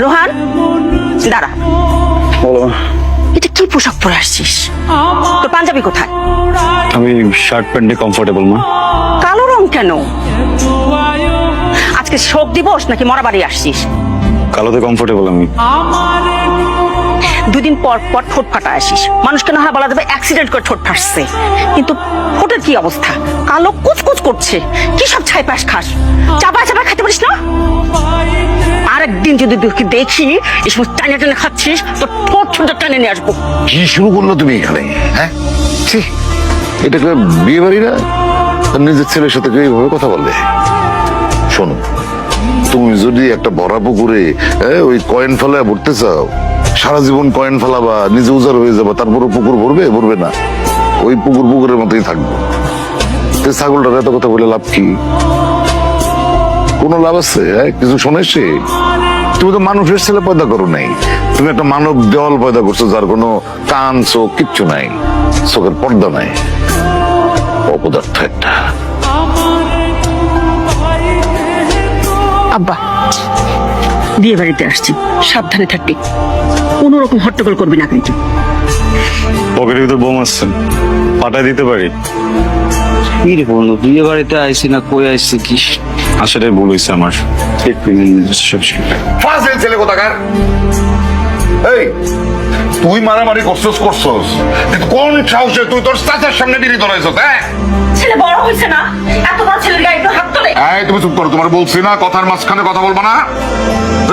রোহান দাঁড়া, বলো। এটা কি পোশাক পরে আসছিস? তোর পাঞ্জাবি কোথায়? আমি শার্ট প্যান্টে কমফোর্টেবল মা। কালো রং কেন? আজকে শোক দিবস নাকি মরা বাড়ি আসছিস? কালোতে কমফোর্টেবল আমি। দুদিন পর পর ঠোঁট ফাটা আসিস, মানুষকে না হয় বলা যাবে অ্যাক্সিডেন্ট করে ঠোঁট ফাটছে, কিন্তু ঠোঁটের কি অবস্থা? কালো কুচকুচ করছে। কি সব ছাই পাশ খাস? চাপা চাপা খেতে পারিস না? আরেকদিন যদি তোকে দেখি এই সময় টানে টানে খাচ্ছিস, তো ঠোঁট ছোট টানে নিয়ে আসবো। কি শুরু করলো তুমি এখানে? হ্যাঁ, ছি, এটা কি বিয়ে বাড়ি না? তার নিজের ছেলের সাথে কেউ এইভাবে কথা বললে? শোনো, তুমি যদি একটা ভরা পুকুরে ওই কয়েন ফেলায় ভরতে চাও, সারা জীবন কয়েন ফেলাবা, নিজে উজাড় হয়ে যাবা, তারপরে পুকুর ভরবে? ভরবে না। ওই পুকুরের মতোই থাকবো। ছাগলটার এত কথা বলে লাভ কি? কোনো লাভ আছে? কিছু শোনেছে? তুমি তো মানুষের ছেলে পয়দা করো নাই, তুমি একটা মানব দেওয়াল পয়দা করছো, যার কোনো কান চোখ কিচ্ছু নাই, চোখের পর্দা নাই। অপদার্থ একটা। আব্বা, বিয়ে বাড়িতে আসছি, সাবধানে থাকবি, কোনো রকম হট্টগোল করবি না কিন্তু। পকেটের ভিতর বোম আসছে, পাঠায় দিতে পারি। কি রে বন্ধু, বিয়ে বাড়িতে আইসি না কই আইসি কি? সেটাই ভুল হয়েছে আমার। ফাজিল ছেলে কোথাকার। এই, তুই মারামারি করছস কিন্তু কোন সাহসে তুই তোর চাচার সামনে বিড়ি ধরাইছস? ছেলে বড় হয়েছে না, এত বড় ছেলের গায়ে একটু হাত তোলে। তুমি চুপ করো, তোমার বলছি না কথার মাঝখানে কথা বলবো না।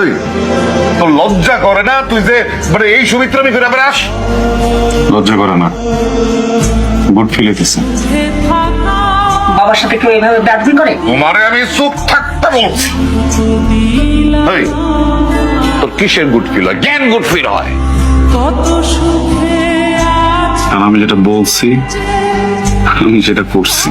এই, তোর লজ্জা করে না? তুই যে মানে এই সুমিত্রামি ফিরে বেড়াস। লজ্জা করে না, গুড ফিল হইতেছে। বাবার সাথে কেউ এইভাবে ব্যাধি করে? তোমারে আমি চুপ থাকতে বলছি। এই, তোর কিসের গুড ফিল হয়? জ্ঞান গুড ফিল হয়। আর আমি যেটা বলছি, আমি যেটা করছি।